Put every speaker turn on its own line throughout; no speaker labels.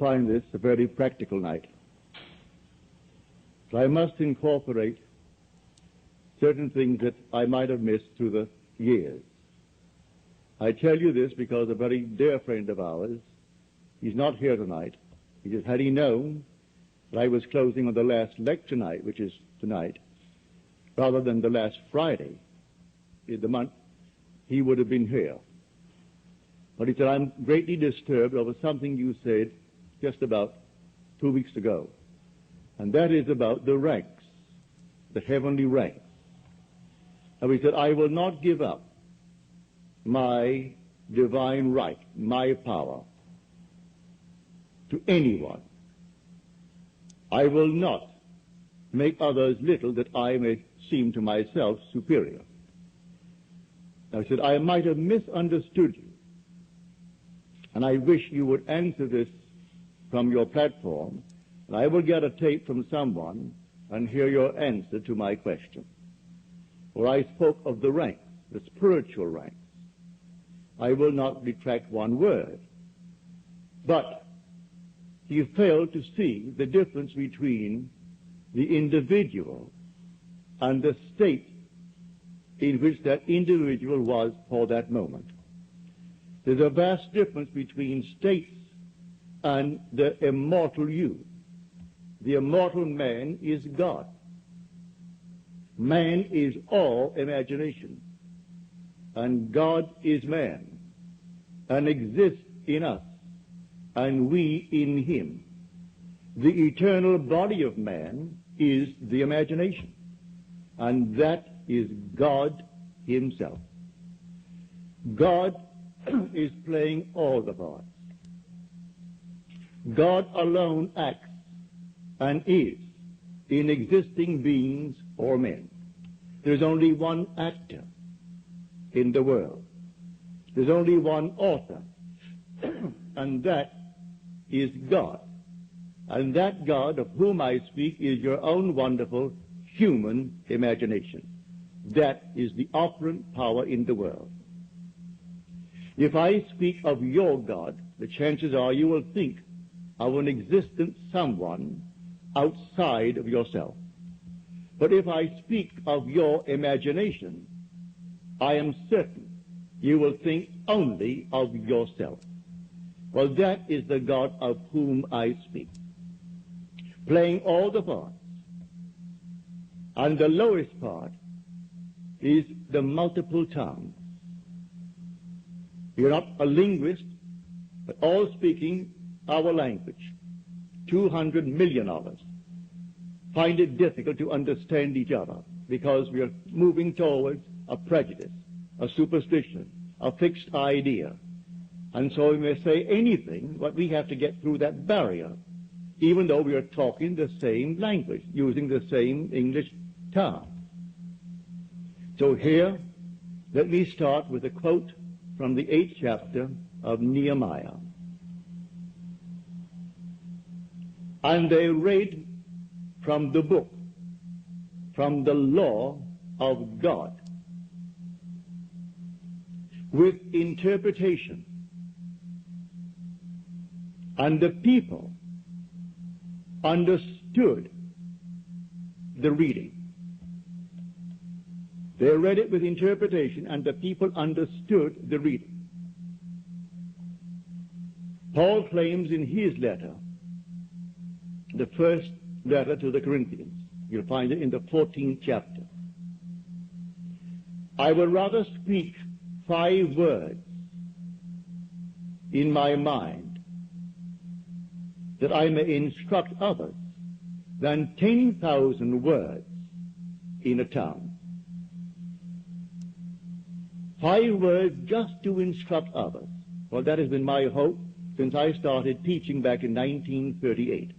find this a very practical night. So I must incorporate certain things that I might have missed through the years. I tell you this because a very dear friend of ours, he's not here tonight. He says, had he known that I was closing on the last lecture night, which is tonight, rather than the last Friday in the month, he would have been here. But he said, I'm greatly disturbed over something you said just about 2 weeks ago. And that is about the ranks, the heavenly ranks. And he said, I will not give up my divine right, my power, to anyone. I will not make others little that I may seem to myself superior. I said, I might have misunderstood you, and I wish you would answer this from your platform, and I will get a tape from someone and hear your answer to my question. For I spoke of the ranks, the spiritual ranks. I will not retract one word. But he failed to see the difference between the individual and the state in which that individual was for that moment. There's a vast difference between states and the immortal you. The immortal man is God. Man is all imagination, and God is man, and exists in us, and we in him. The eternal body of man is the imagination, and that is God himself. God is playing all the parts. God alone acts and is in existing beings or men. There's only one actor in the world. There's only one author, and that is God. And that God of whom I speak is your own wonderful human imagination. That is the operant power in the world. If I speak of your God, the chances are you will think of an existent someone outside of yourself. But if I speak of your imagination, I am certain you will think only of yourself. Well, that is the God of whom I speak, playing all the parts. And the lowest part is the multiple tongues. You're not a linguist, but all speaking our language. 200 million of us find it difficult to understand each other because we are moving towards a prejudice, a superstition, a fixed idea. And so we may say anything, but we have to get through that barrier, even though we are talking the same language, using the same English term. So here, let me start with a quote from the 8th chapter of Nehemiah. And they read from the book, from the law of God, with interpretation. And the people understood the reading. They read it with interpretation, and the people understood the reading. Paul claims in his letter, the first letter to the Corinthians, you'll find it in the 14th chapter, I will rather speak 5 words in my mind that I may instruct others than 10,000 words in a tongue. 5 words just to instruct others. Well, that has been my hope since I started teaching back in 1938.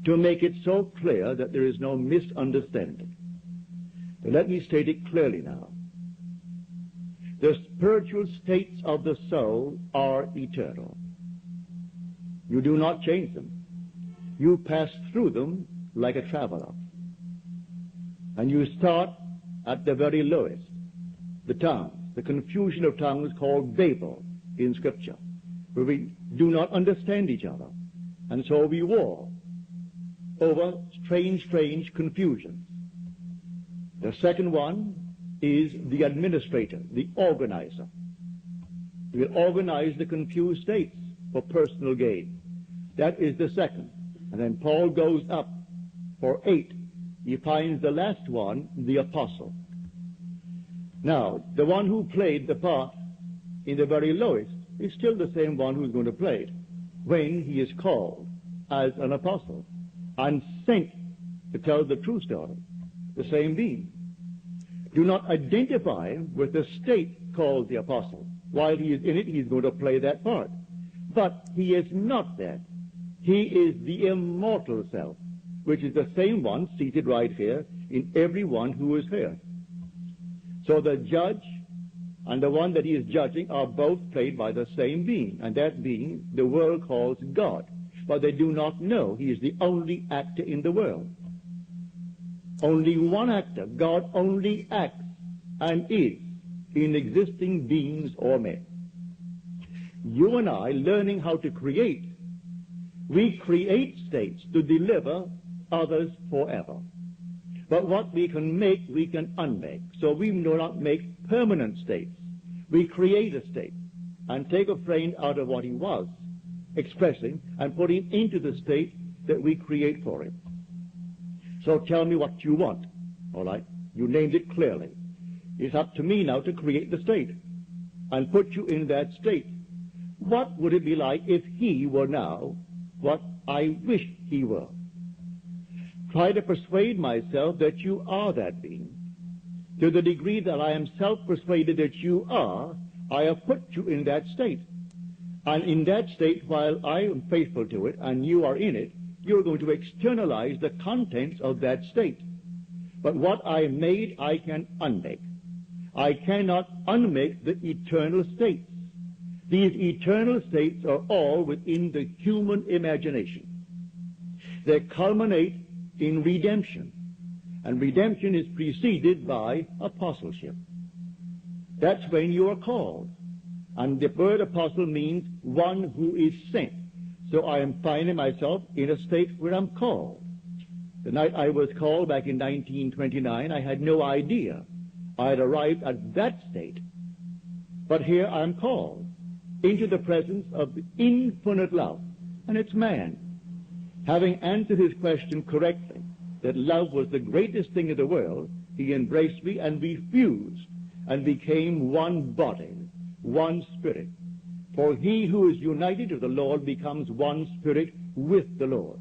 To make it so clear that there is no misunderstanding. But let me state it clearly now. The spiritual states of the soul are eternal. You do not change them. You pass through them like a traveler. And you start at the very lowest, the tongues, the confusion of tongues called Babel in Scripture. where we do not understand each other, and so we war over strange confusions. The second one is the administrator, the organizer. He will organize the confused states for personal gain. That is the second. And then Paul goes up for 8. He finds the last one, the apostle. Now, the one who played the part in the very lowest is still the same one who's going to play it when he is called as an apostle and sent to tell the true story, the same being. Do not identify him with the state called the apostle. While he is in it, he's going to play that part. But he is not that. He is the immortal self, which is the same one seated right here in everyone who is here. So the judge and the one that he is judging are both played by the same being, and that being the world calls God. But they do not know he is the only actor in the world. Only one actor. God only acts and is in existing beings or men. You and I, learning how to create, we create states to deliver others forever. But what we can make, we can unmake. So we do not make permanent states. We create a state and take a friend out of what he was expressing and put him into the state that we create for him. So tell me what you want. All right? You named it clearly. It's up to me now to create the state and put you in that state. What would it be like if he were now what I wish he were? Try to persuade myself that you are that being. To the degree that I am self-persuaded that you are, I have put you in that state. And in that state, while I am faithful to it and you are in it, you're going to externalize the contents of that state. But what I made, I can unmake. I cannot unmake the eternal states. These eternal states are all within the human imagination. They culminate in redemption. And redemption is preceded by apostleship. That's when you are called. And the word apostle means one who is sent. So I am finding myself in a state where I'm called. The night I was called back in 1929, I had no idea I had arrived at that state. But here I am called into the presence of the infinite love. And it's man. Having answered his question correctly, that love was the greatest thing in the world, he embraced me and we fused and became one body, one spirit. For he who is united to the Lord becomes one spirit with the Lord.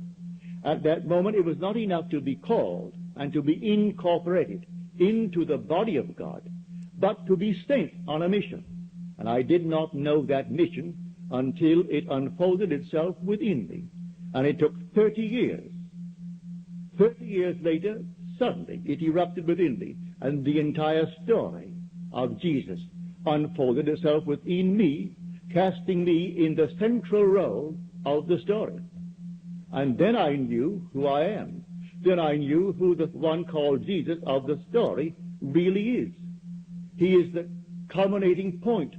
At that moment, it was not enough to be called and to be incorporated into the body of God, but to be sent on a mission. And I did not know that mission until it unfolded itself within me. And it took 30 years. 30 years later, suddenly it erupted within me, and the entire story of Jesus unfolded itself within me, casting me in the central role of the story. And then I knew who I am. Then I knew who the one called Jesus of the story really is. He is the culminating point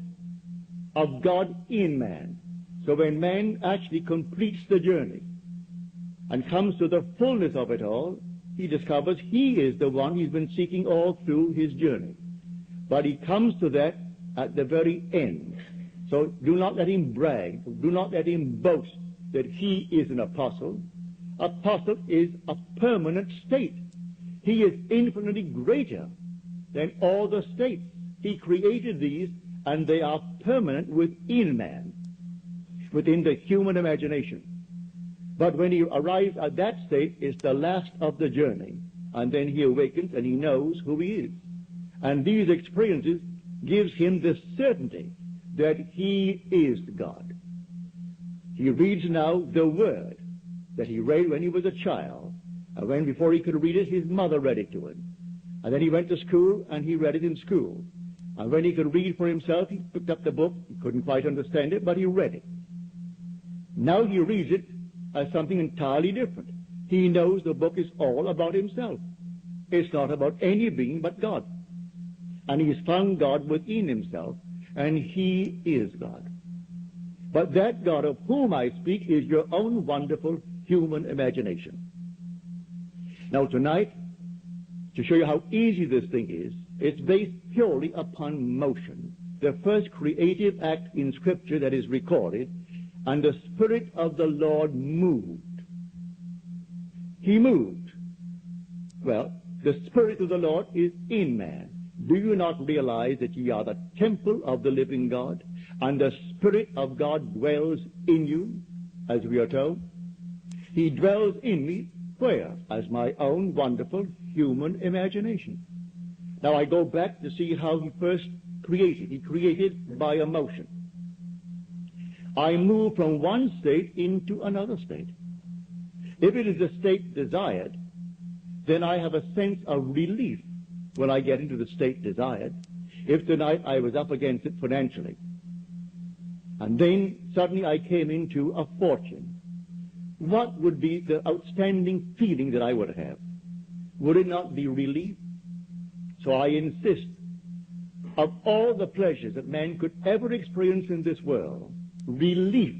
of God in man. So when man actually completes the journey and comes to the fullness of it all, he discovers he is the one he's been seeking all through his journey. But he comes to that at the very end. So do not let him brag. Do not let him boast that he is an apostle. Apostle is a permanent state. He is infinitely greater than all the states. He created these, and they are permanent within man, within the human imagination. But when he arrives at that state, it's the last of the journey, and then he awakens and he knows who he is. And these experiences gives him the certainty that he is God. He reads now the word that he read when he was a child, and when before he could read it, his mother read it to him. And then he went to school and he read it in school. And when he could read for himself, he picked up the book. He couldn't quite understand it, but he read it. Now he reads it as something entirely different. He knows the book is all about himself. It's not about any being but God. And he's found God within himself, and he is God. But that God of whom I speak is your own wonderful human imagination. Now tonight, to show you how easy this thing is, it's based purely upon motion. The first creative act in Scripture that is recorded, and the Spirit of the Lord moved. He moved. Well, the Spirit of the Lord is in man. Do you not realize that ye are the temple of the living God, and the Spirit of God dwells in you, as we are told? He dwells in me, where? As my own wonderful human imagination. Now I go back to see how he first created. He created by emotion. I move from one state into another state. If it is a state desired, then I have a sense of relief when I get into the state desired. If tonight I was up against it financially, and then suddenly I came into a fortune, what would be the outstanding feeling that I would have? Would it not be relief? So I insist, of all the pleasures that man could ever experience in this world, relief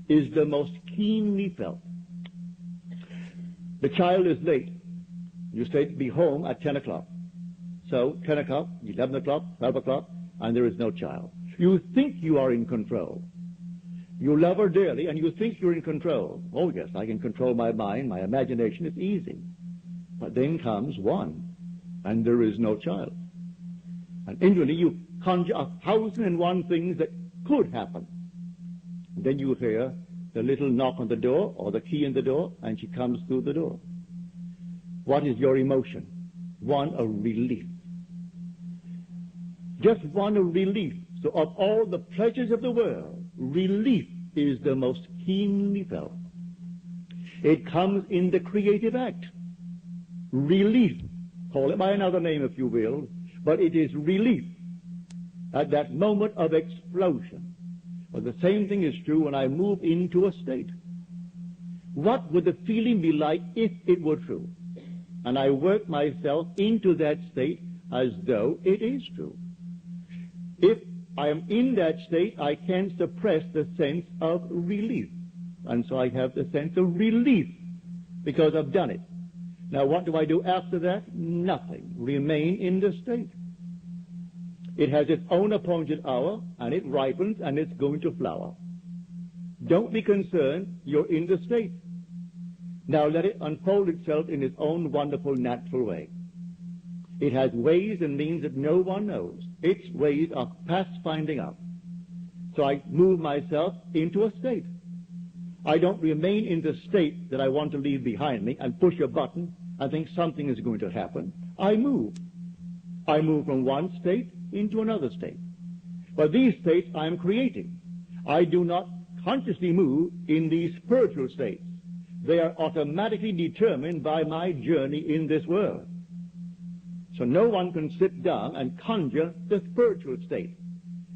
is the most keenly felt. The child is late. You say to be home at 10 o'clock. So 10 o'clock, 11 o'clock, 12 o'clock, and there is no child. You think you are in control. You love her dearly, and you think you're in control. Oh, yes, I can control my mind, my imagination, it's easy. But then comes one, and there is no child. And inwardly you conjure 1,001 things that could happen. And then you hear the little knock on the door, or the key in the door, and she comes through the door. What is your emotion? One of relief. Just one of relief. So of all the pleasures of the world, relief is the most keenly felt. It comes in the creative act. Relief. Call it by another name if you will, but it is relief at that moment of explosion. But the same thing is true when I move into a state. What would the feeling be like if it were true? And I work myself into that state as though it is true. If I am in that state, I can suppress the sense of relief. And so I have the sense of relief because I've done it. Now what do I do after that? Nothing. Remain in the state. It has its own appointed hour, and it ripens, and it's going to flower. Don't be concerned. You're in the state. Now let it unfold itself in its own wonderful natural way. It has ways and means that no one knows. Its ways are past finding out. So I move myself into a state. I don't remain in the state that I want to leave behind me and push a button and think something is going to happen. I move. I move from one state into another state. But these states I am creating. I do not consciously move in these spiritual states. They are automatically determined by my journey in this world. So no one can sit down and conjure the spiritual state.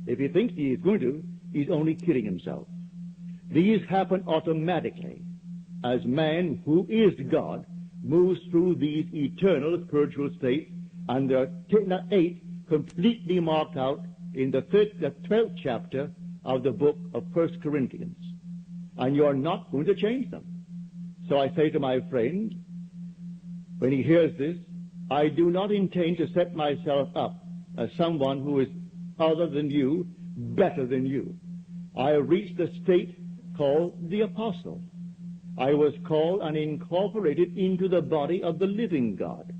If he thinks he is going to, he's only kidding himself. These happen automatically as man, who is God, moves through these eternal spiritual states, and there are 8 completely marked out in the 12th chapter of the book of 1 Corinthians. And you are not going to change them. So I say to my friend, when he hears this, I do not intend to set myself up as someone who is other than you, better than you. I have reached the state called the apostle. I was called and incorporated into the body of the living God.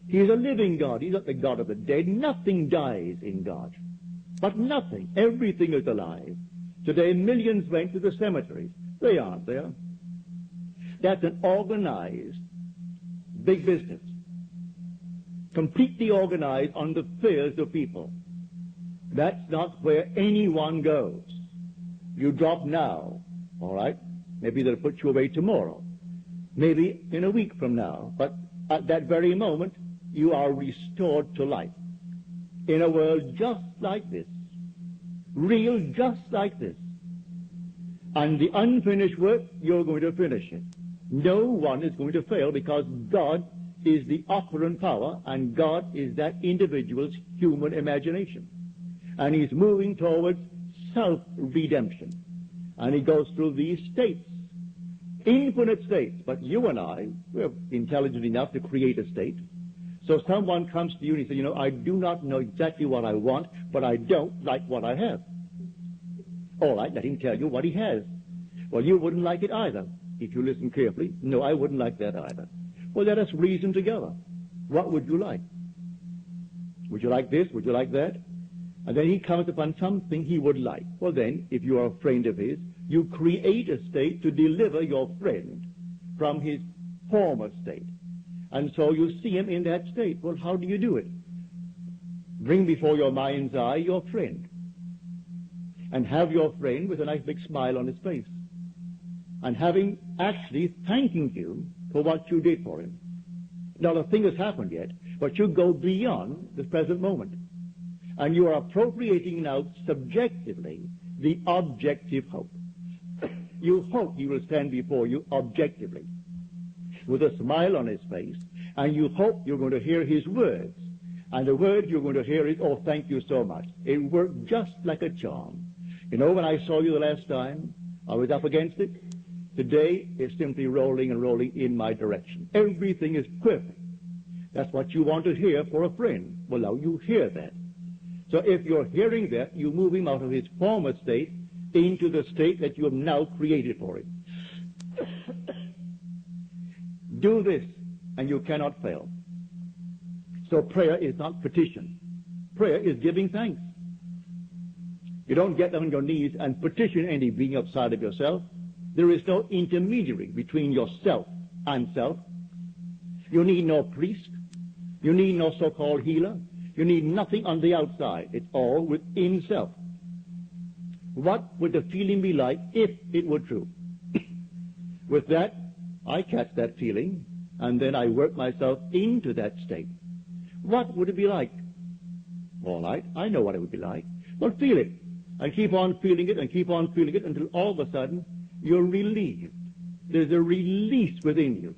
He is a living God. He's not the God of the dead. Nothing dies in God. But nothing. Everything is alive. Today millions went to the cemeteries. They aren't there. That's an organized big business. Completely organized on the fears of people. That's not where anyone goes. You drop now, all right? Maybe they'll put you away tomorrow. Maybe in a week from now. But at that very moment, you are restored to life. In a world just like this. Real just like this. And the unfinished work, you're going to finish it. No one is going to fail because God is the operant power and God is that individual's human imagination. And he's moving towards self-redemption. And he goes through these states, infinite states. But you and I, we're intelligent enough to create a state. So someone comes to you and he says, you know, I do not know exactly what I want, but I don't like what I have. All right, let him tell you what he has. Well, you wouldn't like it either, if you listen carefully. No, I wouldn't like that either. Well, let us reason together. What would you like? Would you like this? Would you like that? And then he comes upon something he would like. Well, then, if you are a friend of his, you create a state to deliver your friend from his former state. And so you see him in that state. Well, how do you do it? Bring before your mind's eye your friend. And have your friend with a nice big smile on his face. And having actually thanking you for what you did for him. Now, the thing has happened yet, but you go beyond the present moment. And you are appropriating now subjectively the objective hope. You hope he will stand before you objectively with a smile on his face, and you hope you're going to hear his words. And the word you're going to hear is, oh, thank you so much. It worked just like a charm. You know, when I saw you the last time, I was up against it. Today, it's simply rolling and rolling in my direction. Everything is perfect. That's what you want to hear for a friend. Well, now you hear that. So if you're hearing that, you move him out of his former state into the state that you have now created for him. Do this, and you cannot fail. So prayer is not petition. Prayer is giving thanks. You don't get on your knees and petition any being outside of yourself. There is no intermediary between yourself and self. You need no priest. You need no so-called healer. You need nothing on the outside. It's all within self. What would the feeling be like if it were true? With that, I catch that feeling, and then I work myself into that state. What would it be like? All right, I know what it would be like. Well, feel it, and keep on feeling it, and keep on feeling it, until all of a sudden, you're relieved. There's a release within you,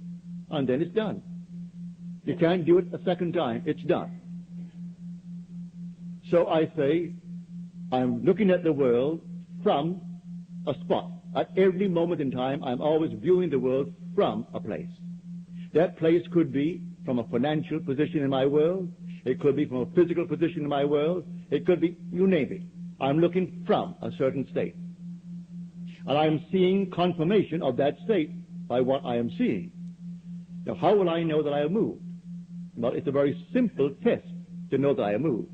and then it's done. You can't do it a second time. It's done. So I say, I'm looking at the world from a spot. At every moment in time, I'm always viewing the world from a place. That place could be from a financial position in my world. It could be from a physical position in my world. It could be, you name it. I'm looking from a certain state. And I'm seeing confirmation of that state by what I am seeing. Now, how will I know that I have moved? Well, it's a very simple test to know that I have moved.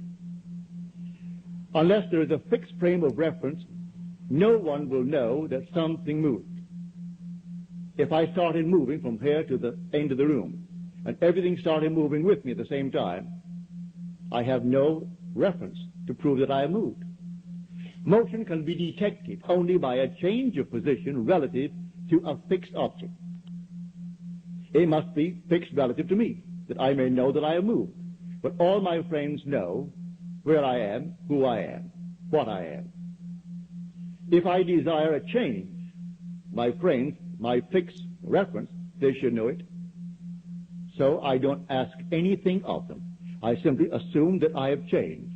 Unless there is a fixed frame of reference, no one will know that something moved. If I started moving from here to the end of the room, and everything started moving with me at the same time, I have no reference to prove that I have moved. Motion can be detected only by a change of position relative to a fixed object. It must be fixed relative to me, that I may know that I have moved. But all my friends know where I am, who I am, what I am. If I desire a change, my friends, my fixed reference, they should know it. So I don't ask anything of them. I simply assume that I have changed.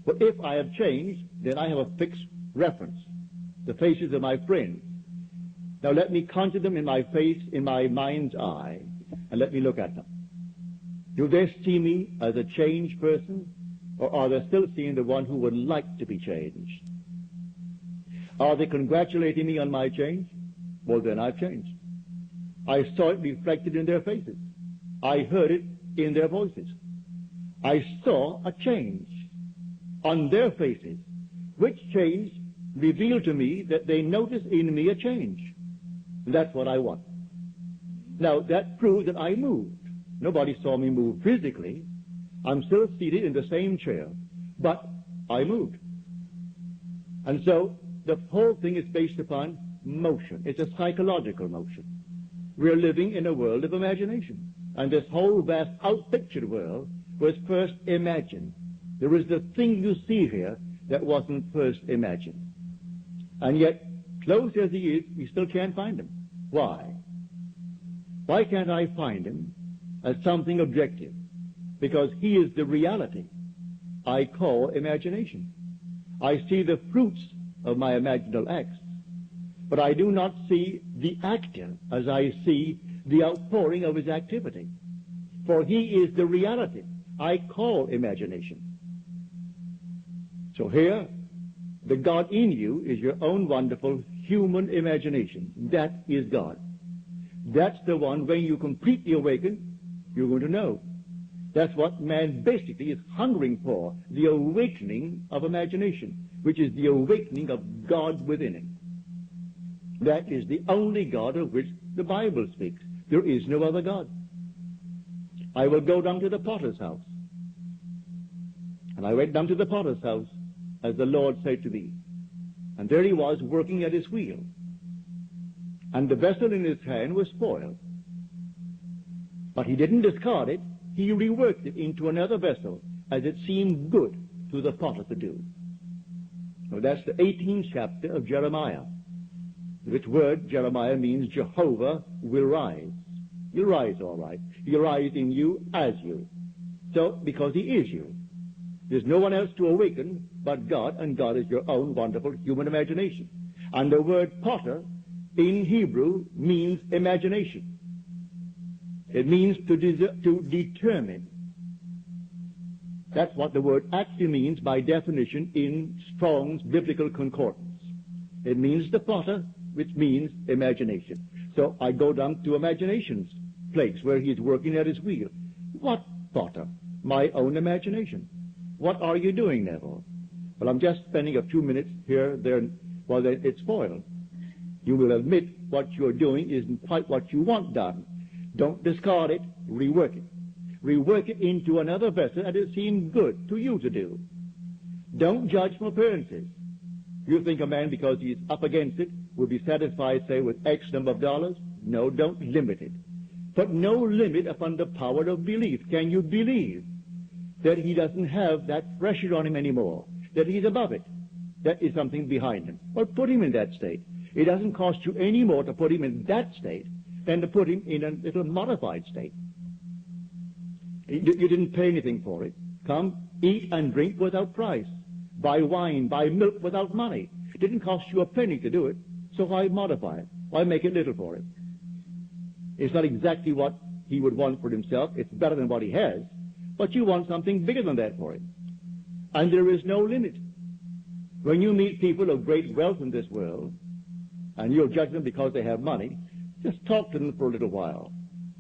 But if I have changed, then I have a fixed reference, the faces of my friends. Now let me conjure them in my face, in my mind's eye, and let me look at them. Do they see me as a changed person, or are they still seeing the one who would like to be changed? Are they congratulating me on my change? Well, then I've changed. I saw it reflected in their faces. I heard it in their voices. I saw a change on their faces, which change revealed to me that they noticed in me a change. And that's what I want. Now, that proves that I moved. Nobody saw me move physically. I'm still seated in the same chair, but I moved. And so the whole thing is based upon motion. It's a psychological motion. We're living in a world of imagination. And this whole vast outpictured world was first imagined. There is the thing you see here that wasn't first imagined. And yet, close as he is, we still can't find him. Why? Why can't I find him as something objective? Because he is the reality I call imagination. I see the fruits of my imaginal acts. But I do not see the actor as I see the outpouring of his activity. For he is the reality I call imagination. So here, the God in you is your own wonderful human imagination. That is God. That's the one, when you completely awaken, you're going to know. That's what man basically is hungering for, the awakening of imagination, which is the awakening of God within him. That is the only God of which the Bible speaks. There is no other God. I will go down to the potter's house. And I went down to the potter's house, as the Lord said to me. And there he was, working at his wheel. And the vessel in his hand was spoiled. But he didn't discard it. He reworked it into another vessel, as it seemed good to the potter to do. Now that's the 18th chapter of Jeremiah, which word Jeremiah means Jehovah will rise. You'll rise all right. He'll rise in you as you. So, because he is you. There's no one else to awaken but God, and God is your own wonderful human imagination. And the word potter in Hebrew means imagination. It means to determine. That's what the word actually means by definition in Strong's Biblical Concordance. It means the potter, which means imagination. So I go down to imagination's place where he's working at his wheel. What potter? My own imagination. What are you doing, Neville? Well, I'm just spending a few minutes here, there, while it's spoiled. You will admit what you're doing isn't quite what you want done. Don't discard it, rework it. Rework it into another vessel that it seems good to you to do. Don't judge from appearances. You think a man, because he's up against it, will be satisfied, say, with X number of dollars? No, don't limit it. Put no limit upon the power of belief. Can you believe that he doesn't have that pressure on him anymore, that he's above it? That is something behind him. Well, put him in that state. It doesn't cost you any more to put him in that state than to put him in a little modified state. You didn't pay anything for it. Come, eat and drink without price. Buy wine, buy milk without money. It didn't cost you a penny to do it, so why modify it? Why make it little for him? It's not exactly what he would want for himself. It's better than what he has, but you want something bigger than that for him. And there is no limit. When you meet people of great wealth in this world, and you'll judge them because they have money, just talk to them for a little while.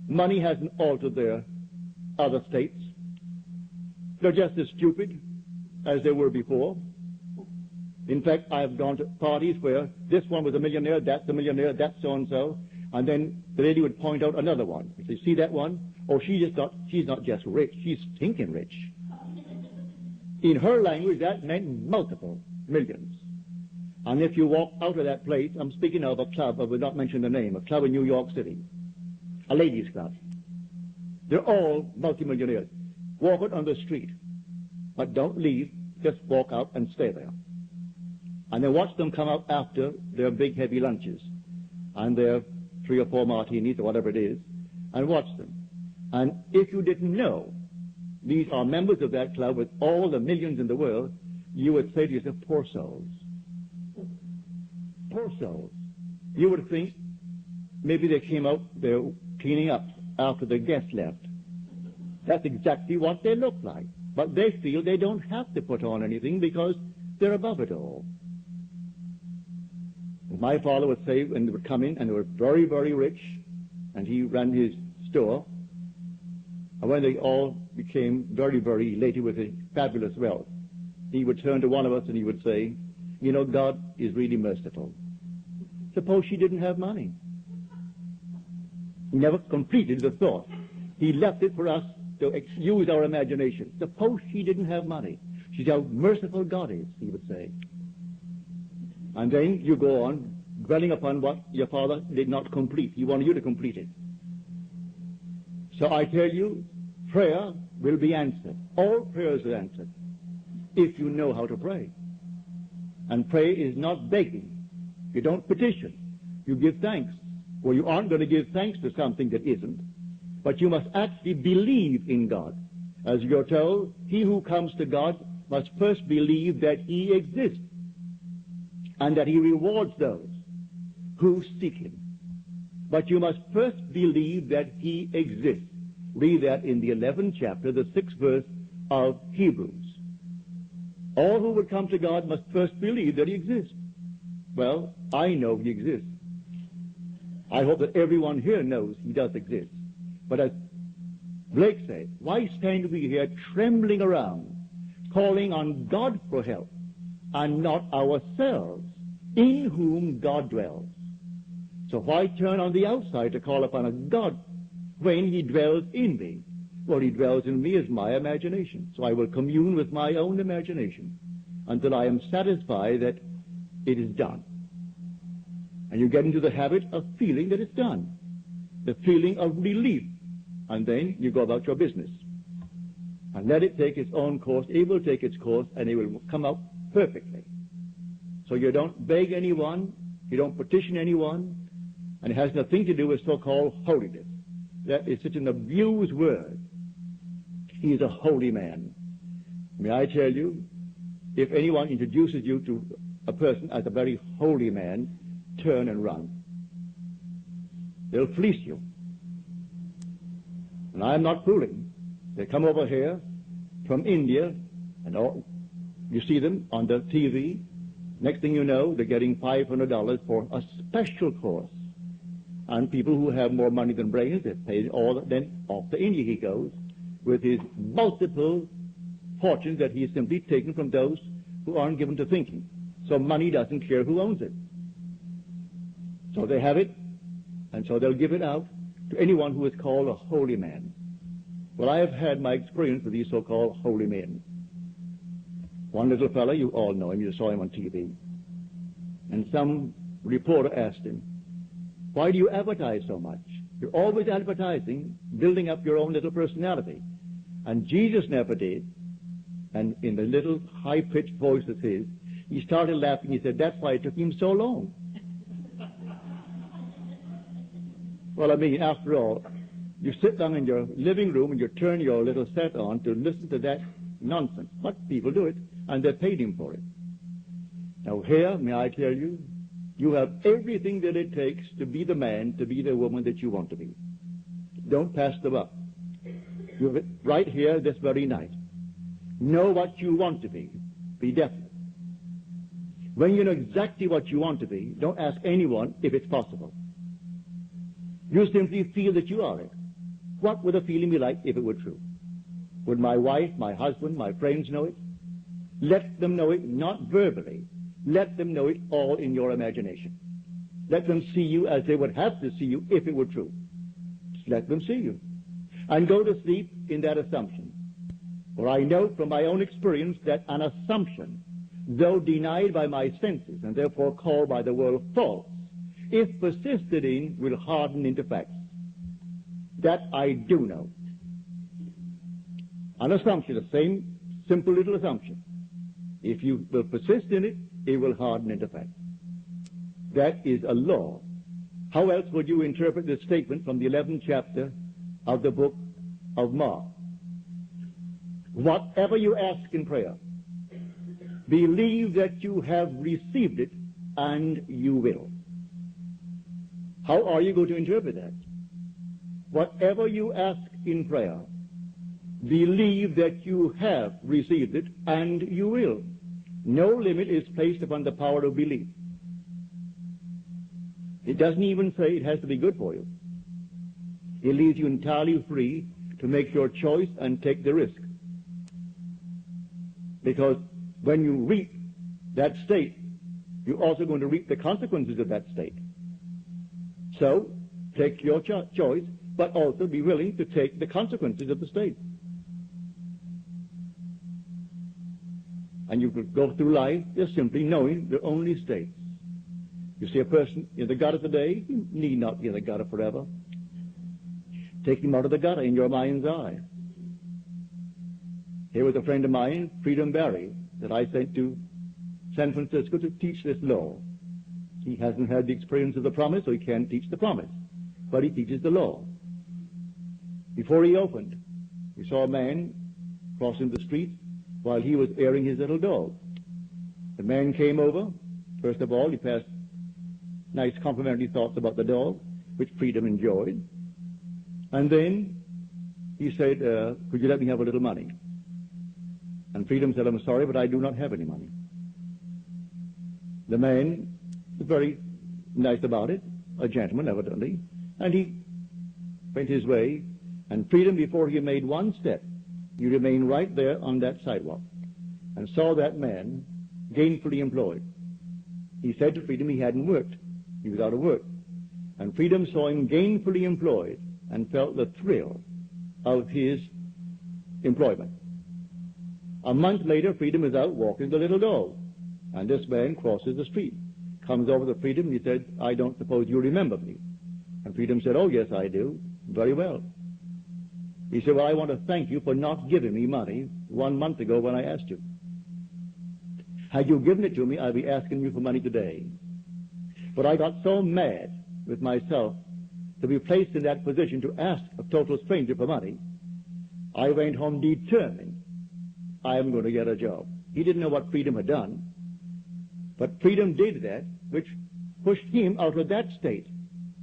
Money hasn't altered their other states. They're just as stupid as they were before. In fact, I've gone to parties where this one was a millionaire, that's a millionaire, that's so-and-so, and then the lady would point out another one. You say, see that one? Oh, she's not just rich, she's stinking rich. In her language, that meant multiple millions. And if you walk out of that place, I'm speaking of a club, I will not mention the name, a club in New York City, a ladies' club. They're all multimillionaires. Walk out on the street, but don't leave, just walk out and stay there. And then watch them come out after their big heavy lunches and their 3 or 4 martinis or whatever it is, and watch them. And if you didn't know these are members of that club with all the millions in the world, you would say to yourself, poor souls. Poor souls. You would think maybe they came out, they're cleaning up after the guests left. That's exactly what they look like. But they feel they don't have to put on anything because they're above it all. My father would say when they would come in and they were very, very rich, and he ran his store, and when they all became very, very elated with his fabulous wealth, he would turn to one of us and he would say, you know, God is really merciful. Suppose she didn't have money. He never completed the thought. He left it for us to use our imagination. Suppose she didn't have money. She's how merciful God is, he would say. And then you go on dwelling upon what your father did not complete. He wanted you to complete it. So I tell you, prayer will be answered. All prayers are answered if you know how to pray. And pray is not begging. You don't petition. You give thanks. Well, you aren't going to give thanks to something that isn't. But you must actually believe in God. As you're told, he who comes to God must first believe that he exists. and that he rewards those who seek him. But you must first believe that he exists. Read that in the 11th chapter, the 6th verse of Hebrews. All who would come to God must first believe that he exists. Well, I know he exists. I hope that everyone here knows he does exist. But as Blake said, why stand we here trembling around, calling on God for help, and not ourselves, in whom God dwells? So why turn on the outside to call upon a God when he dwells in me? What he dwells in me is my imagination. So I will commune with my own imagination until I am satisfied that it is done. And you get into the habit of feeling that it's done, the feeling of relief, and then you go about your business. And let it take its own course. It will take its course, and it will come out perfectly. So you don't beg anyone, you don't petition anyone, and it has nothing to do with so-called holiness. That is such an abused word. He is a holy man. May I tell you, if anyone introduces you to a person as a very holy man, turn and run. They'll fleece you. And I'm not fooling. They come over here from India, and all, you see them on the TV. Next thing you know, they're getting $500 for a special course. And people who have more money than brains, they pay all. Then off to India he goes with his multiple fortunes that he has simply taken from those who aren't given to thinking. So money doesn't care who owns it. So they have it, and so they'll give it out to anyone who is called a holy man. Well, I have had my experience with these so-called holy men. One little fellow, you all know him, you saw him on TV. And some reporter asked him, why do you advertise so much? You're always advertising, building up your own little personality. And Jesus never did. And in the little high-pitched voice of his, he started laughing. He said, that's why it took him so long. Well, I mean, after all, you sit down in your living room and you turn your little set on to listen to that nonsense. But people do it, and they paid him for it. Now here, may I tell you, you have everything that it takes to be the man, to be the woman that you want to be. Don't pass them up. You have it right here this very night. Know what you want to be. Be definite. When you know exactly what you want to be, don't ask anyone if it's possible. You simply feel that you are it. What would the feeling be like if it were true? Would my wife, my husband, my friends know it? Let them know it, not verbally. Let them know it all in your imagination. Let them see you as they would have to see you if it were true. Just let them see you. And go to sleep in that assumption. For I know from my own experience that an assumption, though denied by my senses and therefore called by the world false, if persisted in, will harden into facts. That I do know. An assumption, the same simple little assumption. If you will persist in it, it will harden into fact. That is a law. How else would you interpret this statement from the 11th chapter of the book of Mark? Whatever you ask in prayer, believe that you have received it, and you will. How are you going to interpret that? Whatever you ask in prayer, believe that you have received it, and you will. No limit is placed upon the power of belief. It doesn't even say it has to be good for you. It leaves you entirely free to make your choice and take the risk. Because when you reap that state, you're also going to reap the consequences of that state. So, take your choice, but also be willing to take the consequences of the state. And you could go through life just simply knowing there are only states. You see a person in the gutter today, he need not be in the gutter forever. Take him out of the gutter in your mind's eye. Here was a friend of mine, Freedom Barry, that I sent to San Francisco to teach this law. He hasn't had the experience of the promise, so he can't teach the promise. But he teaches the law. Before he opened, we saw a man crossing the street while he was airing his little dog. The man came over, First of all, he passed nice complimentary thoughts about the dog, which Freedom enjoyed. And then he said, could you let me have a little money? And Freedom said, I'm sorry, but I do not have any money. The man was very nice about it, a gentleman evidently, and he went his way, and Freedom, before he made one step, he remained right there on that sidewalk and saw that man gainfully employed. He said to Freedom he hadn't worked. He was out of work. And Freedom saw him gainfully employed and felt the thrill of his employment. A month later, Freedom is out walking the little dog, and this man crosses the street, comes over to Freedom, and he said, I don't suppose you remember me. And Freedom said, oh, yes, I do. Very well. He said, well, I want to thank you for not giving me money 1 month ago when I asked you. Had you given it to me, I'd be asking you for money today. But I got so mad with myself to be placed in that position to ask a total stranger for money, I went home determined I am going to get a job. He didn't know what Freedom had done, but Freedom did that, which pushed him out of that state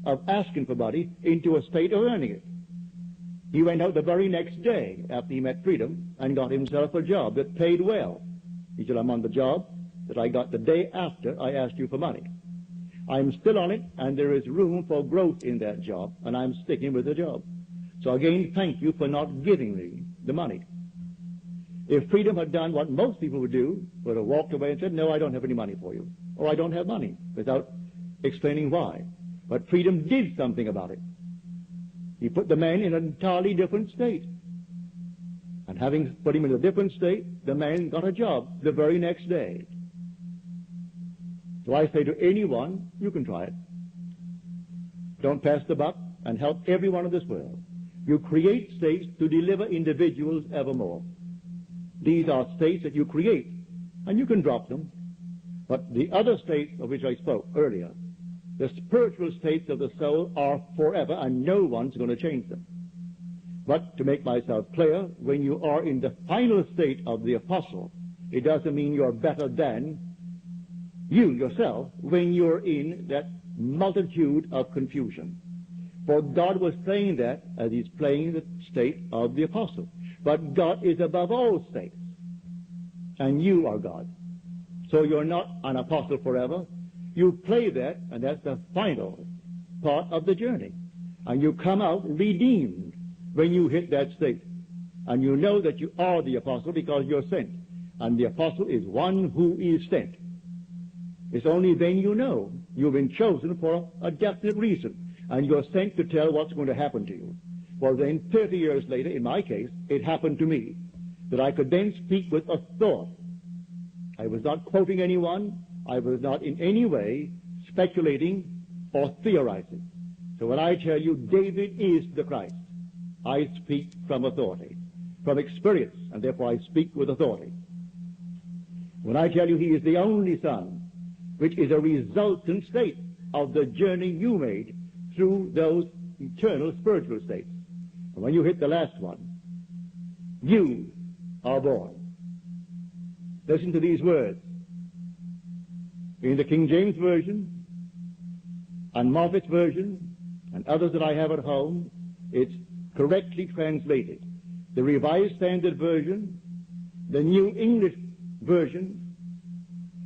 of asking for money into a state of earning it. He went out the very next day after he met Freedom and got himself a job that paid well. He said, I'm on the job that I got the day after I asked you for money. I'm still on it, and there is room for growth in that job, and I'm sticking with the job. So again, thank you for not giving me the money. If Freedom had done what most people would do, would have walked away and said, no, I don't have any money for you, or I don't have money, without explaining why. But Freedom did something about it. He put the man in an entirely different state. And having put him in a different state, the man got a job the very next day. So I say to anyone, you can try it. Don't pass the buck and help everyone in this world. You create states to deliver individuals evermore. These are states that you create, and you can drop them. But the other states of which I spoke earlier, the spiritual states of the soul are forever, and no one's going to change them. But to make myself clear, when you are in the final state of the apostle, it doesn't mean you're better than you yourself when you're in that multitude of confusion. For God was playing that as he's playing the state of the apostle. But God is above all states, and you are God. So you're not an apostle forever. You play that, and that's the final part of the journey. And you come out redeemed when you hit that state. And you know that you are the apostle because you're sent. And the apostle is one who is sent. It's only then you know you've been chosen for a definite reason. And you're sent to tell what's going to happen to you. Well, then 30 years later, in my case, it happened to me that I could then speak with authority. I was not quoting anyone. I was not in any way speculating or theorizing. So when I tell you David is the Christ, I speak from authority, from experience, and therefore I speak with authority. When I tell you he is the only Son, which is a resultant state of the journey you made through those eternal spiritual states. And when you hit the last one, you are born. Listen to these words. In the King James Version and Moffat's Version and others that I have at home, it's correctly translated. The Revised Standard Version, the New English Version,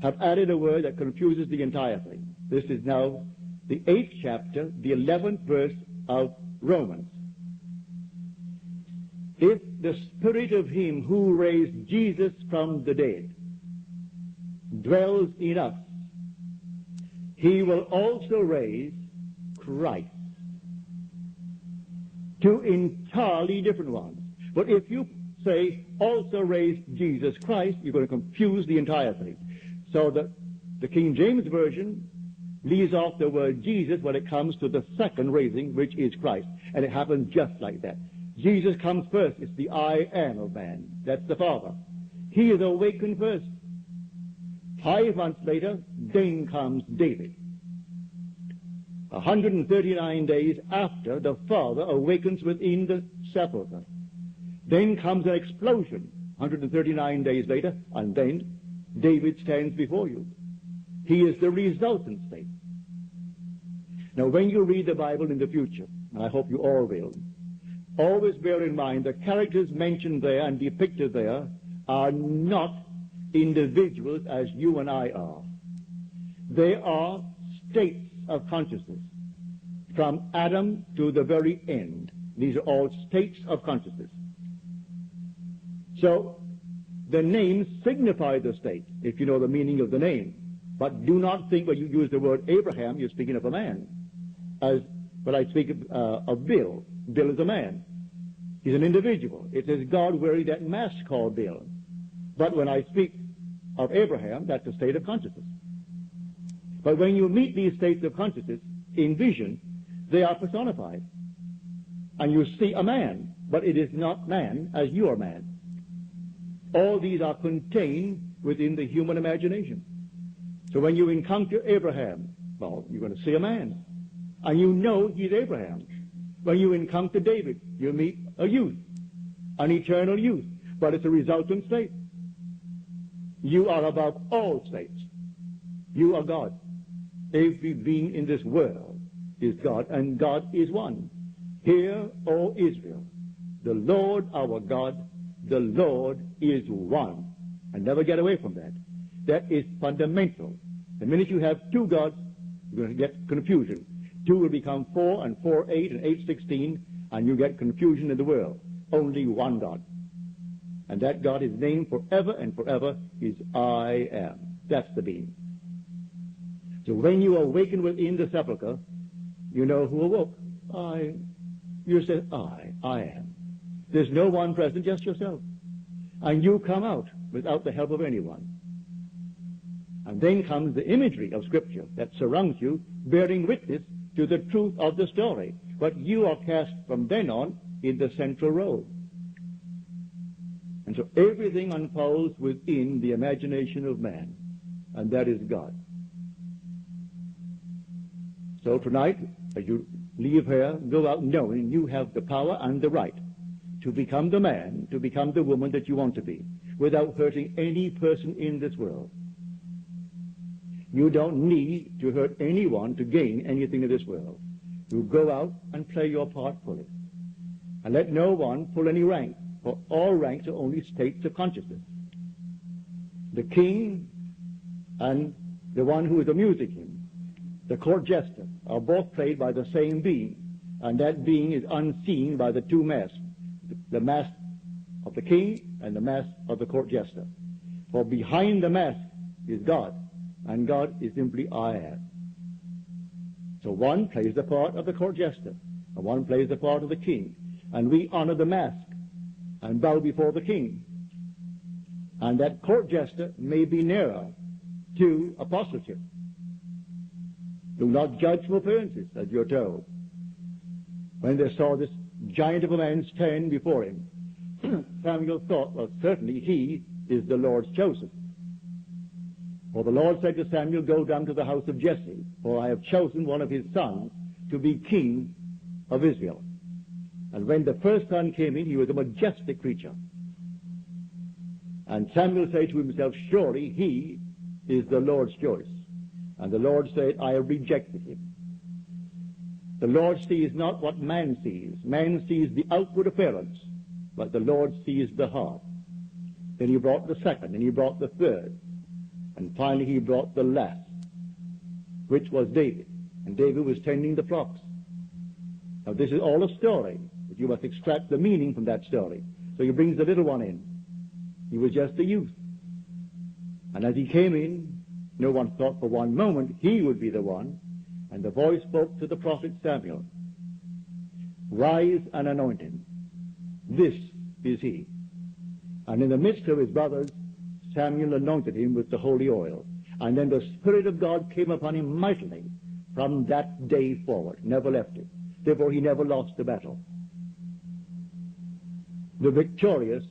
have added a word that confuses the entire thing. This is now the 8th chapter, the 11th verse of Romans. If the Spirit of him who raised Jesus from the dead dwells in us, he will also raise Christ. Two entirely different ones. But if you say also raise Jesus Christ, you're going to confuse the entire thing. So the King James Version leaves off the word Jesus when it comes to the second raising, which is Christ. And it happens just like that. Jesus comes first. It's the I am of man. That's the Father. He is awakened first. 5 months later, then comes David. 139 days after the Father awakens within the sepulchre. Then comes an explosion, 139 days later, and then David stands before you. He is the resultant state. Now, when you read the Bible in the future, and I hope you all will, always bear in mind the characters mentioned there and depicted there are not individuals as you and I are. They are states of consciousness from Adam to the very end. These are all states of consciousness. So the names signify the state, if you know the meaning of the name. But do not think when you use the word Abraham, you're speaking of a man. But I speak of Bill. Bill is a man. He's an individual. It is God wearing that mask called Bill. But when I speak of Abraham, that's a state of consciousness. But when you meet these states of consciousness in vision, they are personified. And you see a man, but it is not man as you are man. All these are contained within the human imagination. So when you encounter Abraham, well, you're going to see a man. And you know he's Abraham. When you encounter David, you meet a youth, an eternal youth. But it's a resultant state. You are above all states. You are God. Every being in this world is God, and God is one. Hear, O Israel, the Lord our God, the Lord is one. And never get away from that. That is fundamental. The minute you have two gods, you're going to get confusion. Two will become 4, and 4, 8, and 8, 16, and you get confusion in the world. Only one God. And that God is named forever and forever is I am. That's the being. So when you awaken within the sepulchre, you know who awoke. You say, I am. There's no one present, just yourself. And you come out without the help of anyone. And then comes the imagery of Scripture that surrounds you, bearing witness to the truth of the story. But you are cast from then on in the central road. And so everything unfolds within the imagination of man, and that is God. So tonight, as you leave here, go out knowing you have the power and the right to become the man, to become the woman that you want to be, without hurting any person in this world. You don't need to hurt anyone to gain anything in this world. You go out and play your part fully. And let no one pull any rank, for all ranks are only states of consciousness. The king and the one who is amusing him, the court jester, are both played by the same being, and that being is unseen by the two masks, the mask of the king and the mask of the court jester. For behind the mask is God, and God is simply I am. So one plays the part of the court jester, and one plays the part of the king, and we honor the mask and bow before the king. And that court jester may be nearer to apostleship. Do not judge from appearances, as you're told. When they saw this giant of a man stand before him, Samuel thought, well, certainly he is the Lord's chosen. For the Lord said to Samuel, go down to the house of Jesse, for I have chosen one of his sons to be king of Israel. And when the first son came in, he was a majestic creature. And Samuel said to himself, surely he is the Lord's choice. And the Lord said, I have rejected him. The Lord sees not what man sees. Man sees the outward appearance, but the Lord sees the heart. Then he brought the second, and he brought the third. And finally he brought the last, which was David. And David was tending the flocks. Now this is all a story, but you must extract the meaning from that story. So he brings the little one in. He was just a youth. And as he came in, no one thought for one moment he would be the one. And the voice spoke to the prophet Samuel. Rise and anoint him. This is he. And in the midst of his brothers, Samuel anointed him with the holy oil. And then the Spirit of God came upon him mightily from that day forward. Never left him. Therefore he never lost the battle. The victorious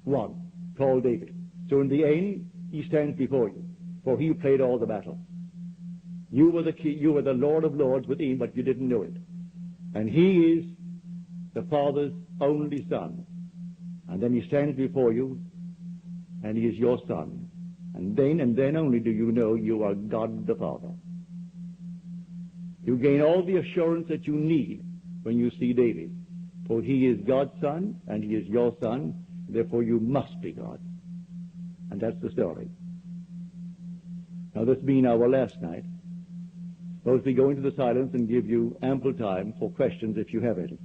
one, called David. So in the end, he stands before you, for he played all the battle. You were the Lord of Lords within, but you didn't know it. And he is the Father's only Son. And then he stands before you, and he is your son. And then only do you know you are God the Father. You gain all the assurance that you need when you see David. For he is God's son, and he is your son, therefore you must be God. And that's the story. Now, this being our last night, suppose we go into the silence and give you ample time for questions if you have any.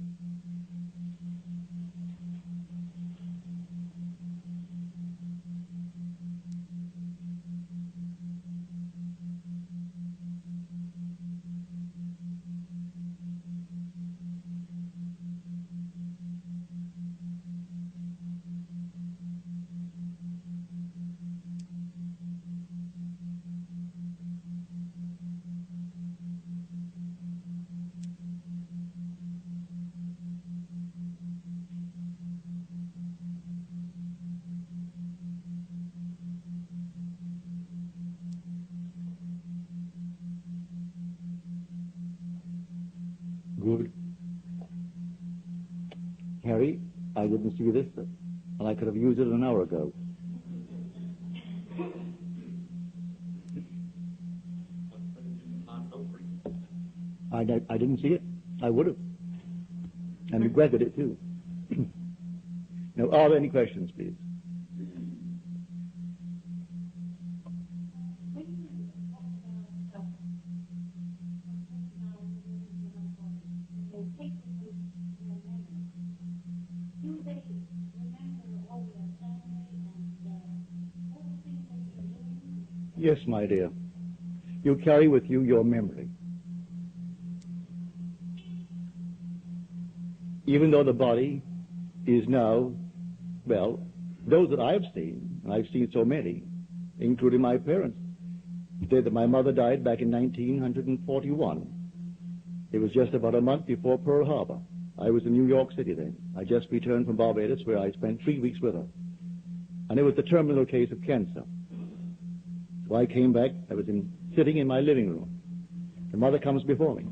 Good. Harry, I didn't see this, and I could have used it an hour ago. I didn't see it. I would have. And regretted it, too. Now, are there any questions, please? Yes, my dear. You carry with you your memory. Even though the body is now, well, those that I've seen, and I've seen so many, including my parents, say that my mother died back in 1941. It was just about a month before Pearl Harbor. I was in New York City then. I just returned from Barbados, where I spent 3 weeks with her. And it was the terminal case of cancer. So I came back. I was sitting in my living room. The mother comes before me.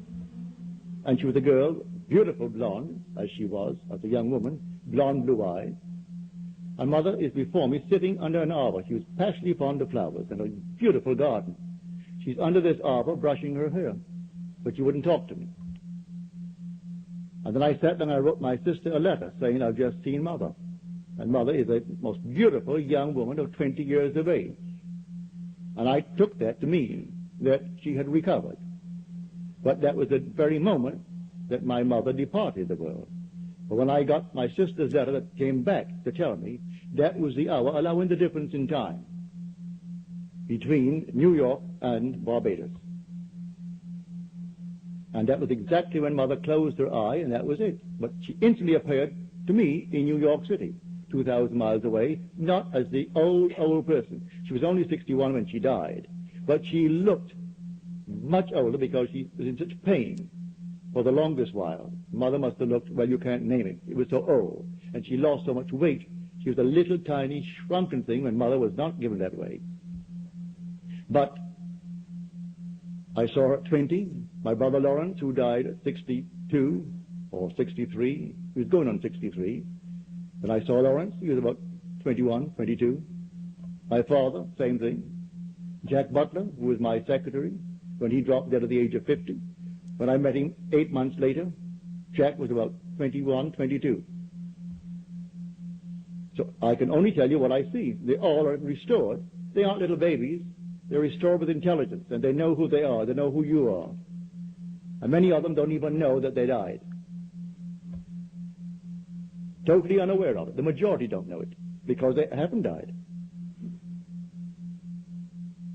And she was a girl, beautiful blonde, as she was, as a young woman, blonde, blue eyes. And mother is before me, sitting under an arbor. She was passionately fond of flowers and a beautiful garden. She's under this arbor brushing her hair, but she wouldn't talk to me. And then I sat and I wrote my sister a letter saying, I've just seen mother. And mother is a most beautiful young woman of 20 years of age. And I took that to mean that she had recovered. But that was the very moment that my mother departed the world. But when I got my sister's letter that came back to tell me, that was the hour, allowing the difference in time between New York and Barbados. And that was exactly when mother closed her eye, and that was it. But she instantly appeared to me in New York City, 2,000 miles away, not as the old person. She was only 61 when she died, but she looked much older because she was in such pain for the longest while. Mother must have looked, well, you can't name it. It was so old, and she lost so much weight. She was a little tiny shrunken thing when mother was not given that way. But I saw her at 20. My brother Lawrence, who died at 62 or 63, he was going on 63. When I saw Lawrence, he was about 21, 22. My father, same thing. Jack Butler, who was my secretary, when he dropped dead at the age of 50. When I met him 8 months later, Jack was about 21, 22. So I can only tell you what I see. They all are restored. They aren't little babies. They're restored with intelligence, and they know who they are. They know who you are. And many of them don't even know that they died. Totally unaware of it. The majority don't know it because they haven't died.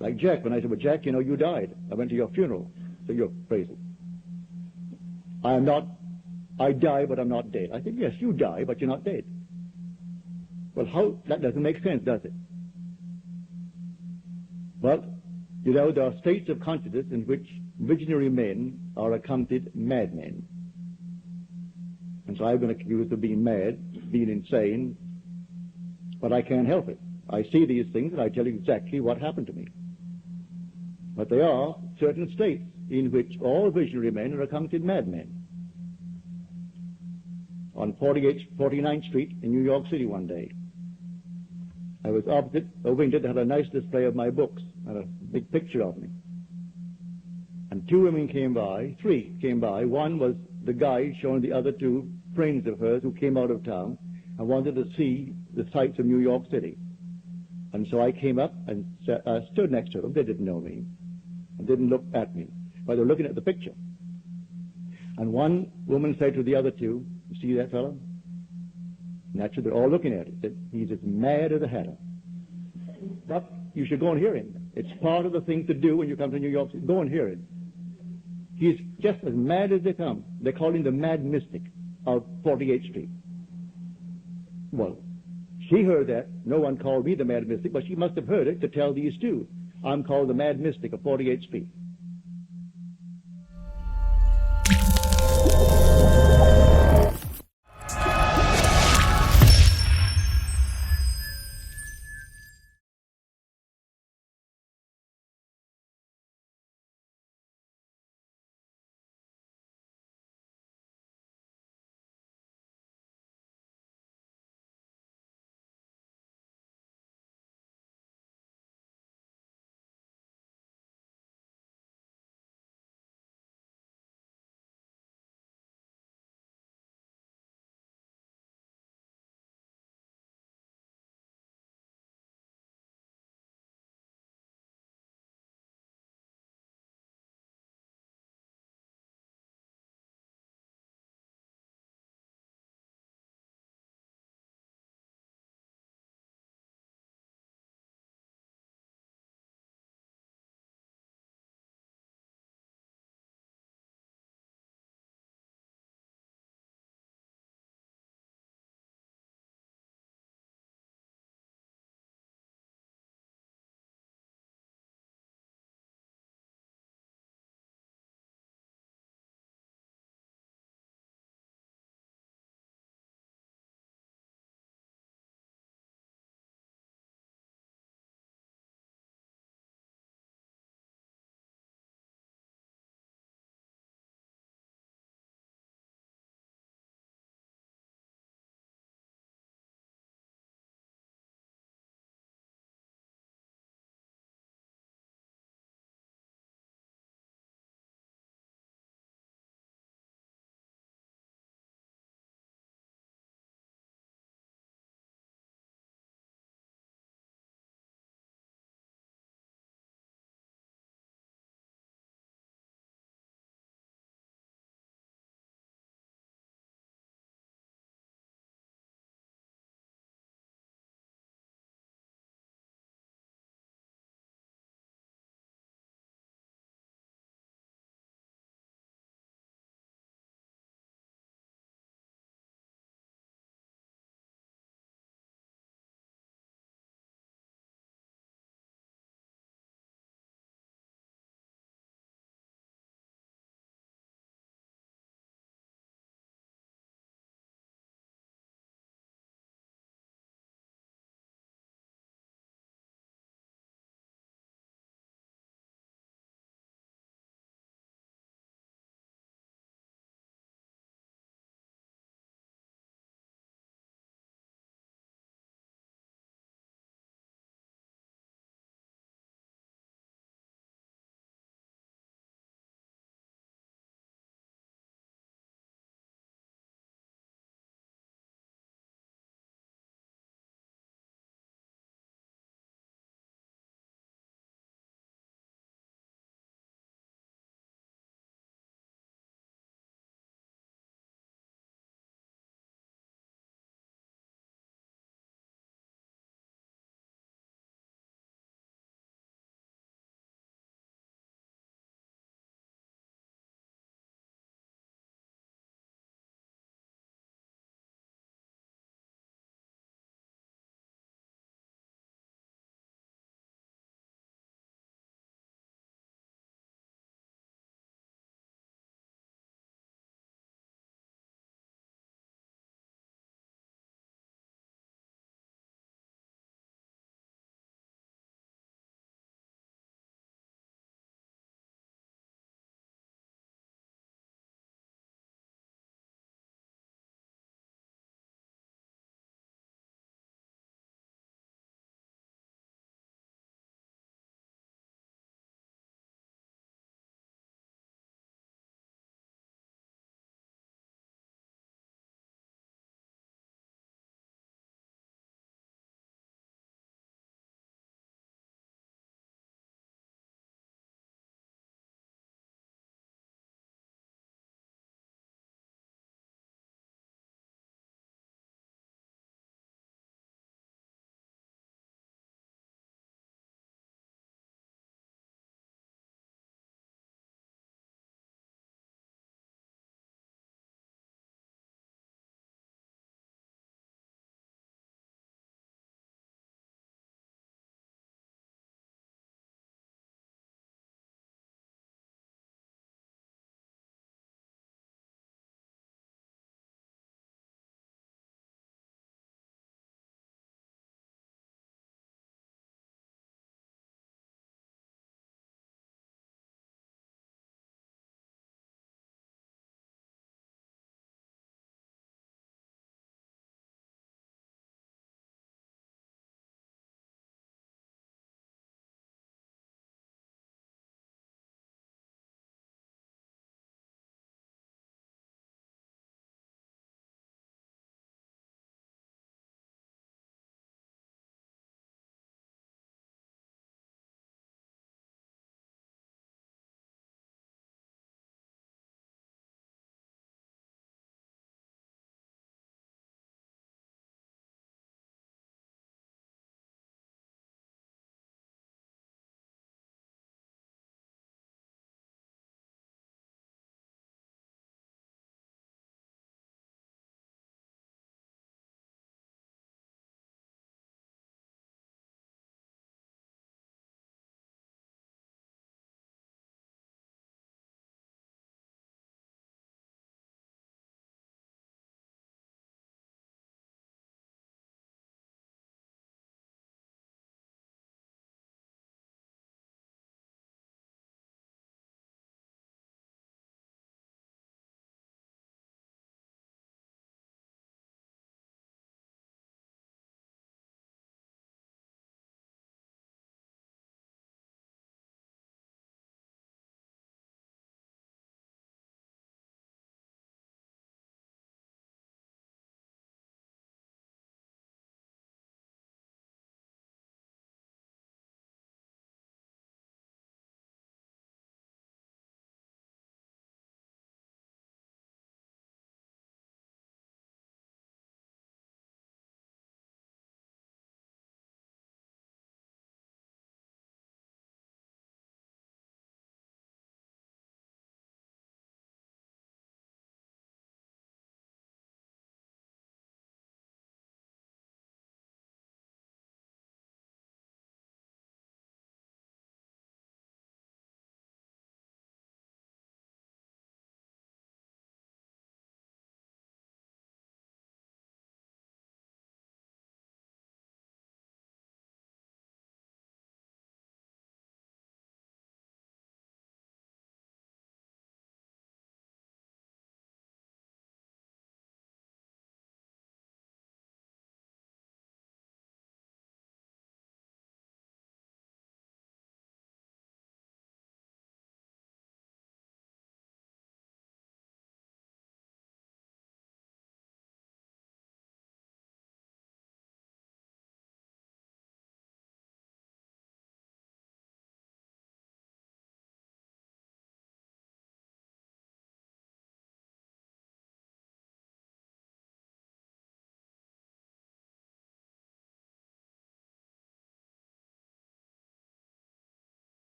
Like Jack, when I said, well, Jack, you know, you died. I went to your funeral. So you're crazy. I die, but I'm not dead. I said, yes, you die, but you're not dead. Well, that doesn't make sense, does it? Well, you know, there are states of consciousness in which visionary men are accounted madmen. And so I've been accused of being mad, being insane, but I can't help it. I see these things and I tell you exactly what happened to me. But there are certain states in which all visionary men are accounted madmen. On 49th Street in New York City one day, I was opposite a window that had a nice display of my books and a big picture of me. And two women came by, three came by. One was the guide showing the other two friends of hers who came out of town and wanted to see the sights of New York City. And so I came up and stood next to them. They didn't know me and didn't look at me, but they were looking at the picture. And one woman said to the other two, "You see that fellow?" Naturally, they're all looking at it. He's as mad as a hatter. But you should go and hear him. It's part of the thing to do when you come to New York City. Go and hear him. He's just as mad as they come. They call him the mad mystic of 48th Street. Well, she heard that. No one called me the mad mystic, but she must have heard it to tell these two. I'm called the mad mystic of 48th Street.